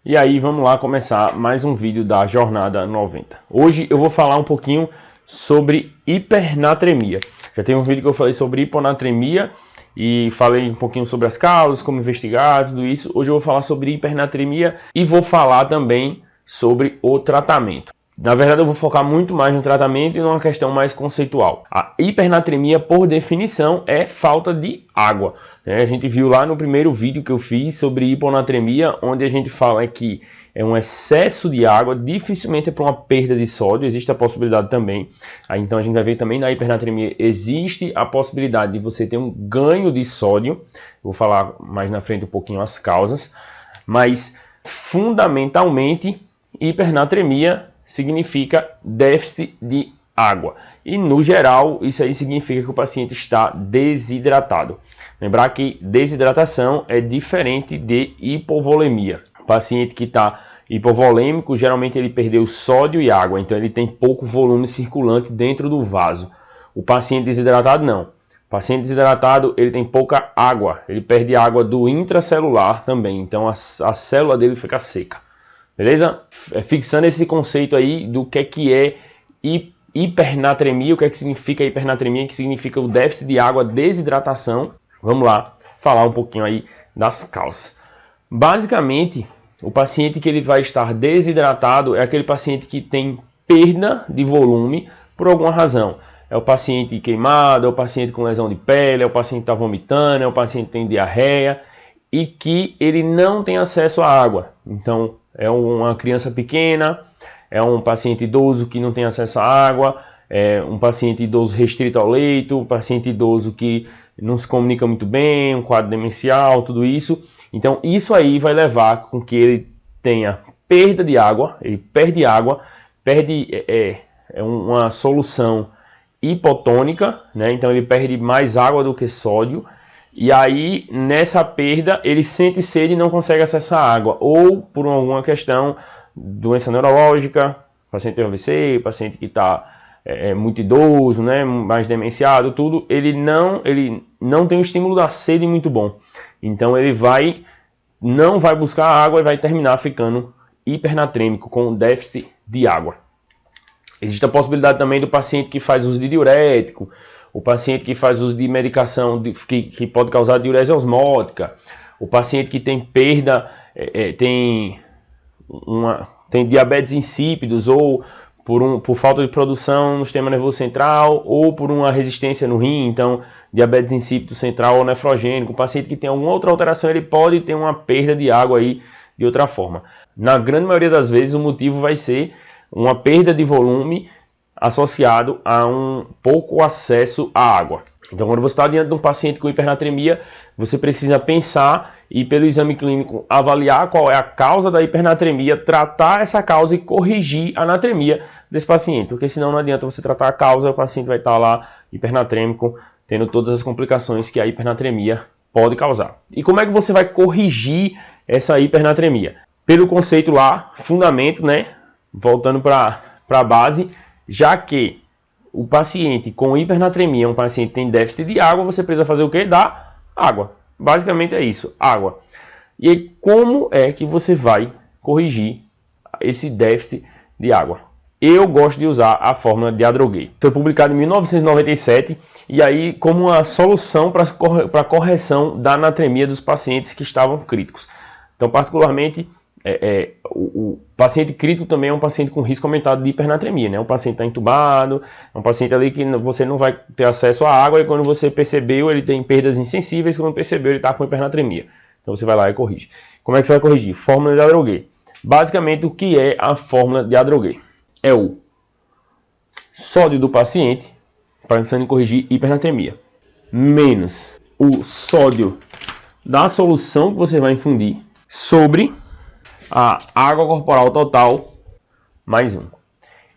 E aí vamos lá começar mais um vídeo da Jornada 90. Hoje eu vou falar um pouquinho sobre hipernatremia. Já tem um vídeo que eu falei sobre hiponatremia e falei um pouquinho sobre as causas, como investigar, tudo isso. Hoje eu vou falar sobre hipernatremia e vou falar também sobre o tratamento. Na verdade eu vou focar muito mais no tratamento e numa questão mais conceitual. A hipernatremia, por definição, é falta de água. A gente viu lá no primeiro vídeo que eu fiz sobre hiponatremia, onde a gente fala que é um excesso de água, dificilmente é para uma perda de sódio, existe a possibilidade também. Aí, então a gente vai ver também na hipernatremia existe a possibilidade de você ter um ganho de sódio. Vou falar mais na frente um pouquinho as causas, mas fundamentalmente hipernatremia significa déficit de água. E no geral, isso aí significa que o paciente está desidratado. Lembrar que desidratação é diferente de hipovolemia. O paciente que está hipovolêmico, geralmente ele perdeu sódio e água, então ele tem pouco volume circulante dentro do vaso. O paciente desidratado não. O paciente desidratado ele tem pouca água, ele perde água do intracelular também, então a célula dele fica seca. Beleza? Fixando esse conceito aí do que é hipernatremia, o que significa hipernatremia, que significa o déficit de água, desidratação. Vamos lá falar um pouquinho aí das causas. Basicamente, o paciente que ele vai estar desidratado é aquele paciente que tem perda de volume por alguma razão. É o paciente queimado, é o paciente com lesão de pele, é o paciente que está vomitando, é o paciente que tem diarreia e que ele não tem acesso à água. Então, é uma criança pequena, é um paciente idoso que não tem acesso à água, é um paciente idoso restrito ao leito, um paciente idoso que não se comunica muito bem, um quadro demencial, tudo isso. Então isso aí vai levar com que ele tenha perda de água, ele perde água, perde uma solução hipotônica, né? Então ele perde mais água do que sódio. E aí, nessa perda, ele sente sede e não consegue acessar a água. Ou por alguma questão, doença neurológica, paciente tem AVC, paciente que está muito idoso, né, mais demenciado, tudo, ele não tem o estímulo da sede muito bom. Então ele não vai buscar água e vai terminar ficando hipernatrêmico, com déficit de água. Existe a possibilidade também do paciente que faz uso de diurético, o paciente que faz uso de medicação que pode causar diurese osmótica, o paciente que tem perda, tem diabetes insípidos, ou por falta de produção no sistema nervoso central, ou por uma resistência no rim, então diabetes insípido central ou nefrogênico. O paciente que tem alguma outra alteração, ele pode ter uma perda de água aí de outra forma. Na grande maioria das vezes o motivo vai ser uma perda de volume associado a um pouco acesso à água. Então, quando você está diante de um paciente com hipernatremia, você precisa pensar e, pelo exame clínico, avaliar qual é a causa da hipernatremia, tratar essa causa e corrigir a natremia desse paciente, porque senão não adianta você tratar a causa, o paciente vai estar lá hipernatrêmico, tendo todas as complicações que a hipernatremia pode causar. E como é que você vai corrigir essa hipernatremia? Pelo conceito lá, fundamento, né? Voltando para a base, já que o paciente com hipernatremia é um paciente que tem déficit de água, você precisa fazer o quê? Dar água. Basicamente é isso, água. E aí, como é que você vai corrigir esse déficit de água? Eu gosto de usar a fórmula de Adrogué. Foi publicado em 1997 e aí como uma solução para a correção da natremia dos pacientes que estavam críticos. Então, particularmente, o paciente crítico também é um paciente com risco aumentado de hipernatremia, né? Um paciente está entubado, é um paciente ali que você não vai ter acesso à água e quando você percebeu, ele tem perdas insensíveis, quando percebeu, ele está com hipernatremia. Então você vai lá e corrige. Como é que você vai corrigir? Fórmula de Adrogué. Basicamente, o que é a fórmula de Adrogué? É o sódio do paciente, pensando em corrigir hipernatremia, menos o sódio da solução que você vai infundir sobre a água corporal total mais 1.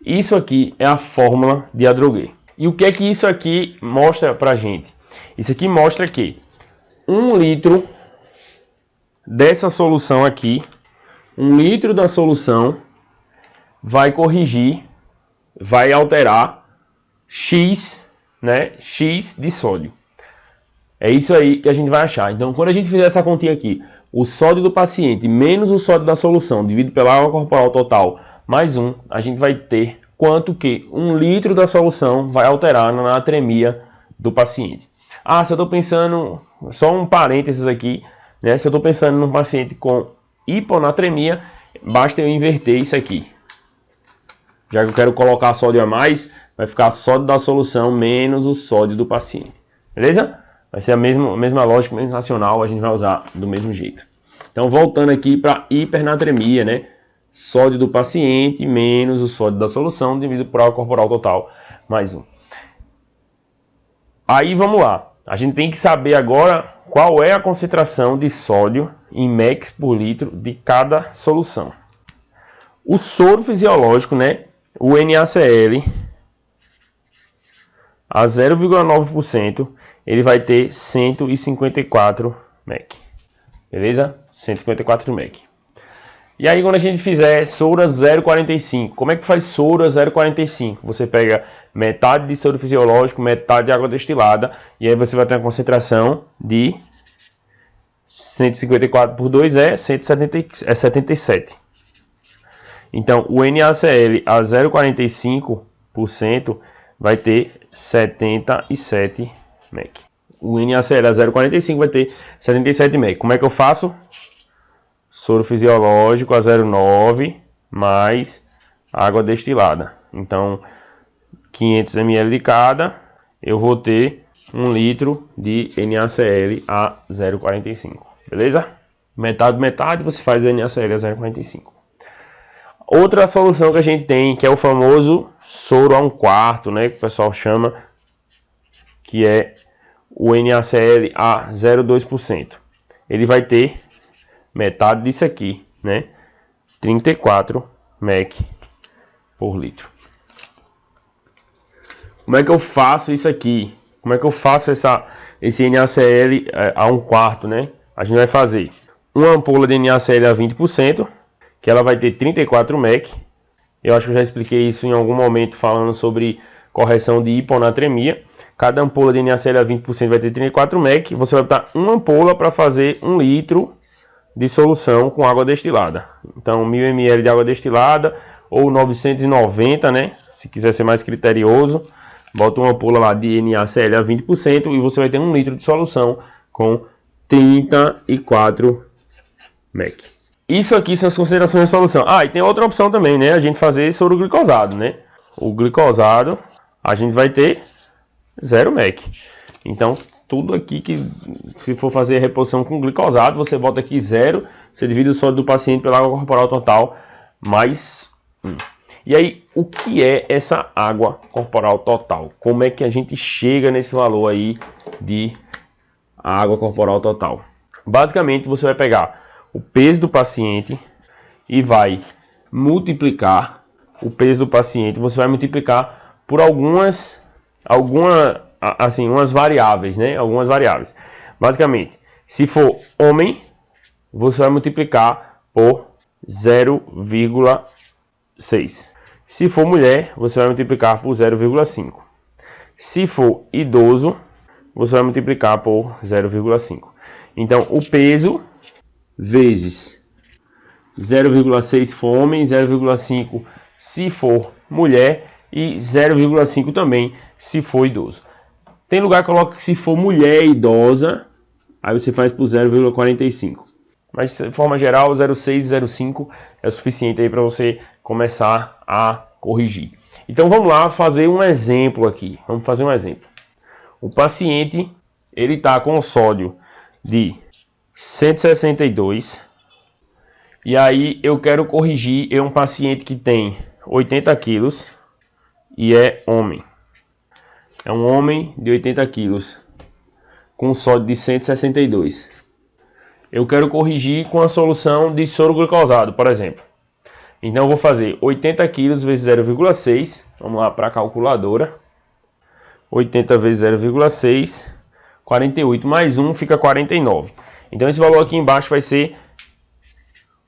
Isso aqui é a fórmula de Adrogué. E o que é que isso aqui mostra pra gente? Isso aqui mostra que 1 litro dessa solução aqui, 1 litro da solução vai corrigir, vai alterar X, né, X de sódio. É isso aí que a gente vai achar. Então, quando a gente fizer essa continha aqui, o sódio do paciente menos o sódio da solução, dividido pela água corporal total, mais 1, a gente vai ter quanto que 1 litro da solução vai alterar na natremia do paciente. Ah, se eu estou pensando, só um parênteses aqui, né? Se eu estou pensando num paciente com hiponatremia, basta eu inverter isso aqui. Já que eu quero colocar sódio a mais, vai ficar sódio da solução menos o sódio do paciente. Beleza? Vai ser a mesma lógica, mesmo racional, a gente vai usar do mesmo jeito. Então, voltando aqui para hipernatremia, né? Sódio do paciente menos o sódio da solução dividido por água corporal total, mais 1. Aí, vamos lá. A gente tem que saber agora qual é a concentração de sódio em mEq por litro de cada solução. O soro fisiológico, né? O NaCl a 0,9%, ele vai ter 154 mEq. Beleza? 154 mEq. E aí quando a gente fizer soro a 0,45, como é que faz soro a 0,45? Você pega metade de soro fisiológico, metade de água destilada, e aí você vai ter uma concentração de 154 por 2 é 77. Então, o NaCl a 0,45% vai ter 77 mEq. O NaCl a 0,45 vai ter 77 mEq. Como é que eu faço? Soro fisiológico a 0,9 mais água destilada. Então, 500 ml de cada, eu vou ter 1 litro de NaCl a 0,45. Beleza? Metade, você faz o NaCl a 0,45. Outra solução que a gente tem, que é o famoso soro a 1/4, né, que o pessoal chama, que é o NaCl a 0,2%. Ele vai ter metade disso aqui, né, 34 mEq por litro. Como é que eu faço isso aqui? Como é que eu faço esse NaCl a 1/4, né? A gente vai fazer uma ampola de NaCl a 20%, que ela vai ter 34 mEq. Eu acho que eu já expliquei isso em algum momento falando sobre correção de hiponatremia. Cada ampola de NaCl a 20% vai ter 34 mEq. Você vai botar uma ampola para fazer 1 litro de solução com água destilada. Então, 1000 ml de água destilada ou 990, né? Se quiser ser mais criterioso, bota uma ampola lá de NaCl a 20% e você vai ter 1 litro de solução com 34 mEq. Isso aqui são as considerações da solução. Ah, e tem outra opção também, né? A gente fazer soro glicosado, né? O glicosado, a gente vai ter 0 mEq. Então, tudo aqui que, se for fazer a reposição com glicosado, você bota aqui 0, você divide o sódio do paciente pela água corporal total, mais 1. E aí, o que é essa água corporal total? Como é que a gente chega nesse valor aí de água corporal total? Basicamente, você vai pegar o peso do paciente e vai multiplicar o peso do paciente. Você vai multiplicar por umas variáveis, né? Algumas variáveis. Basicamente, se for homem, você vai multiplicar por 0,6. Se for mulher, você vai multiplicar por 0,5. Se for idoso, você vai multiplicar por 0,5. Então, o peso vezes 0,6 se for homem, 0,5 se for mulher e 0,5 também se for idoso. Tem lugar que coloca que se for mulher idosa, aí você faz por 0,45. Mas de forma geral, 0,6 e 0,5 é o suficiente aí para você começar a corrigir. Então vamos lá fazer um exemplo aqui. Vamos fazer um exemplo. O paciente, ele está com sódio de 162. E aí eu quero corrigir um paciente que tem 80 quilos e é homem. É um homem de 80 quilos com sódio de 162. Eu quero corrigir com a solução de soro glicosado, por exemplo. Então eu vou fazer 80 quilos vezes 0,6. Vamos lá para a calculadora. 80 vezes 0,6, 48 mais 1 fica 49. Então esse valor aqui embaixo vai ser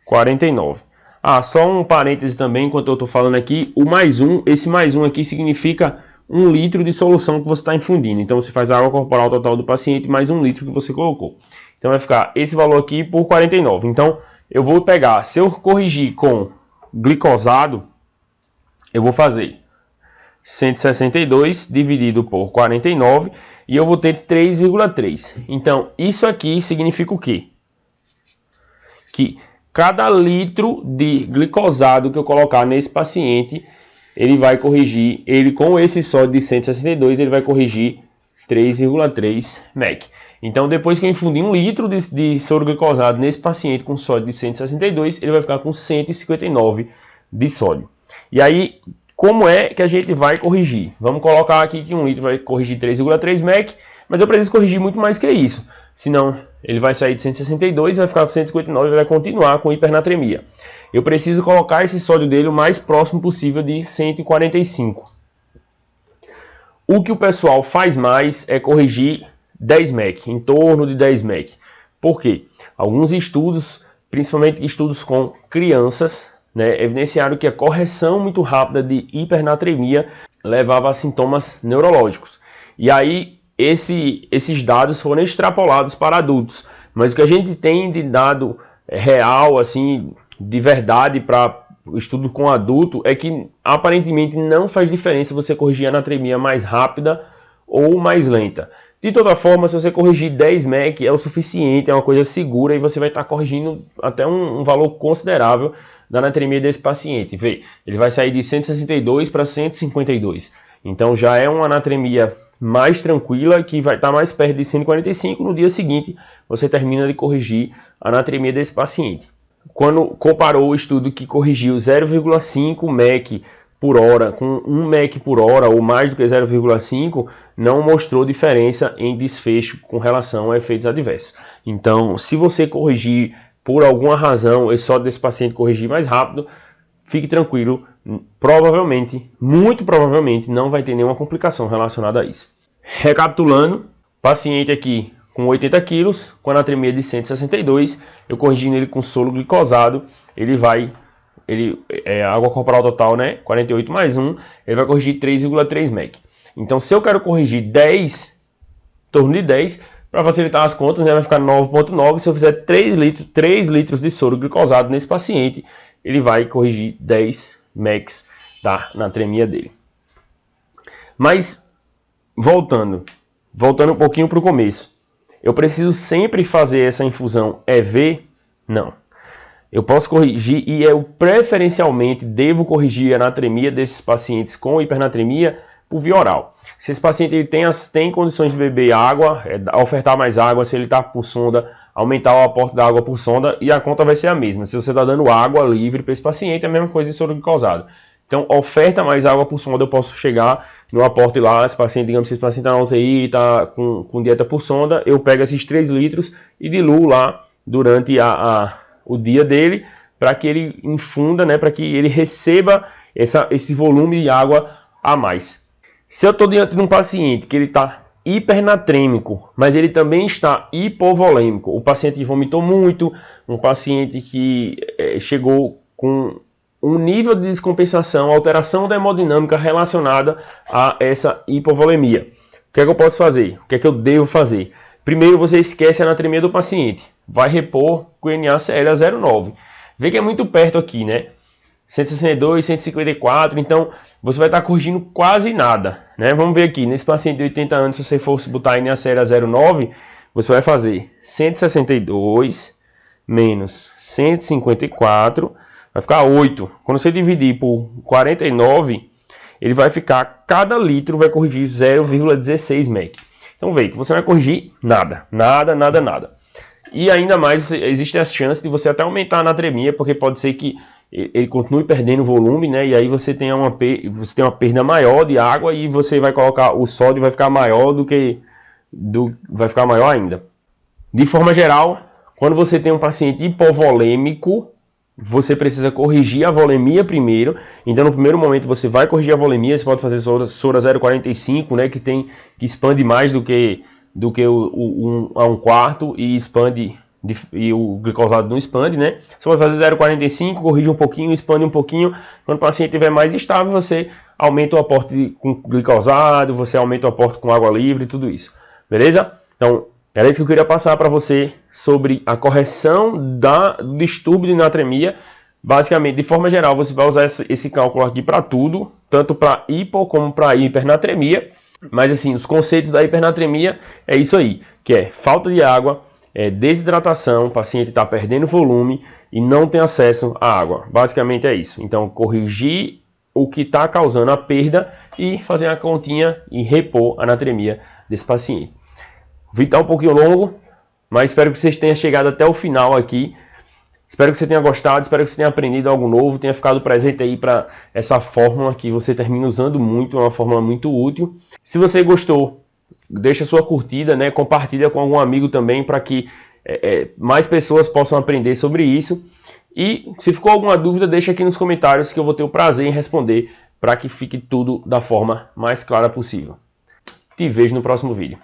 49. Ah, só um parêntese também, enquanto eu estou falando aqui, o mais 1, esse mais 1 aqui significa 1 litro de solução que você está infundindo. Então você faz a água corporal total do paciente mais 1 litro que você colocou. Então vai ficar esse valor aqui por 49. Então eu vou pegar, se eu corrigir com glicosado, eu vou fazer 162 dividido por 49 e eu vou ter 3,3. Então isso aqui significa o quê? Que cada litro de glicosado que eu colocar nesse paciente, ele vai corrigir, ele com esse sódio de 162, ele vai corrigir 3,3 mEq. Então, depois que eu infundir 1 litro de soro glicosado nesse paciente com sódio de 162, ele vai ficar com 159 de sódio. E aí, como é que a gente vai corrigir? Vamos colocar aqui que 1 litro vai corrigir 3,3 mEq, mas eu preciso corrigir muito mais que isso. Senão, ele vai sair de 162, vai ficar com 159 e vai continuar com hipernatremia. Eu preciso colocar esse sódio dele o mais próximo possível de 145. O que o pessoal faz mais é corrigir 10 mEq, em torno de 10 mEq. Por quê? Alguns estudos, principalmente estudos com crianças, evidenciaram que a correção muito rápida de hipernatremia levava a sintomas neurológicos. E aí, esses dados foram extrapolados para adultos, mas o que a gente tem de dado real, assim, de verdade para o estudo com adulto é que aparentemente não faz diferença você corrigir a anatremia mais rápida ou mais lenta. De toda forma, se você corrigir 10 mEq é o suficiente, é uma coisa segura e você vai estar corrigindo até um valor considerável da anatremia desse paciente. Vê, ele vai sair de 162 para 152, então já é uma anatremia mais tranquila, que vai estar mais perto de 145, no dia seguinte você termina de corrigir a anatremia desse paciente. Quando comparou o estudo que corrigiu 0,5 mEq por hora com 1 mEq por hora ou mais do que 0,5, não mostrou diferença em desfecho com relação a efeitos adversos. Então, se você corrigir por alguma razão, é só desse paciente corrigir mais rápido, fique tranquilo, provavelmente, muito provavelmente, não vai ter nenhuma complicação relacionada a isso. Recapitulando, paciente aqui com 80 quilos, com anatremia de 162, eu corrigindo ele com soro glicosado, água corporal total, 48 mais 1, ele vai corrigir 3,3 mEq. Então, se eu quero corrigir 10, em torno de 10, para facilitar as contas, vai ficar 9,9. Se eu fizer 3 litros de soro glicosado nesse paciente, ele vai corrigir 10 mEq da anatremia dele. Mas, voltando um pouquinho para o começo, eu preciso sempre fazer essa infusão EV? Não. Eu posso corrigir e eu preferencialmente devo corrigir a anatremia desses pacientes com hipernatremia por via oral. Se esse paciente ele tem condições de beber água, ofertar mais água, se ele está por sonda, aumentar o aporte da água por sonda e a conta vai ser a mesma. Se você está dando água livre para esse paciente, é a mesma coisa de soro glicosado. Então, oferta mais água por sonda, eu posso chegar no aporte lá, esse paciente, digamos que esse paciente está na UTI, está com dieta por sonda, eu pego esses 3 litros e diluo lá durante o dia dele, para que ele infunda, para que ele receba esse volume de água a mais. Se eu estou diante de um paciente que ele está hipernatrêmico, mas ele também está hipovolêmico, o paciente vomitou muito, um paciente que chegou com um nível de descompensação, alteração da hemodinâmica relacionada a essa hipovolemia. O que é que eu posso fazer? O que é que eu devo fazer? Primeiro, você esquece a anatremia do paciente. Vai repor com NaCl a 0,9. Vê que é muito perto aqui, 162, 154, então você vai estar corrigindo quase nada, Vamos ver aqui, nesse paciente de 80 anos, se você fosse botar NaCl a 0,9, você vai fazer 162 menos 154, vai ficar 8. Quando você dividir por 49, ele vai ficar, cada litro vai corrigir 0,16 mEq. Então vê que você vai corrigir nada. E ainda mais, existe a chance de você até aumentar a anatremia, porque pode ser que ele continue perdendo volume, e aí você tem uma perda maior de água e você vai colocar, o sódio vai ficar maior vai ficar maior ainda. De forma geral, quando você tem um paciente hipovolêmico, você precisa corrigir a volemia primeiro. Então, no primeiro momento, você vai corrigir a volemia. Você pode fazer soro 0,45, que expande mais do que a 1/4 e expande, e o glicosado não expande, Você pode fazer 0,45, corrige um pouquinho, expande um pouquinho. Quando o paciente estiver mais estável, você aumenta o aporte com glicosado, você aumenta o aporte com água livre, tudo isso. Beleza? Então, era isso que eu queria passar para você. sobre a correção do distúrbio de natremia. Basicamente, de forma geral, você vai usar esse cálculo aqui para tudo, tanto para hipo como para hipernatremia. Mas assim, os conceitos da hipernatremia é isso aí, que é falta de água, desidratação, o paciente está perdendo volume e não tem acesso à água. Basicamente é isso. Então, corrigir o que está causando a perda e fazer a continha e repor a natremia desse paciente. O vídeo está um pouquinho longo, mas espero que vocês tenham chegado até o final aqui. Espero que você tenha gostado, espero que você tenha aprendido algo novo, tenha ficado presente aí para essa fórmula que você termina usando muito, é uma fórmula muito útil. Se você gostou, deixa sua curtida, né? Compartilha com algum amigo também para que mais pessoas possam aprender sobre isso. E se ficou alguma dúvida, deixa aqui nos comentários que eu vou ter o prazer em responder para que fique tudo da forma mais clara possível. Te vejo no próximo vídeo.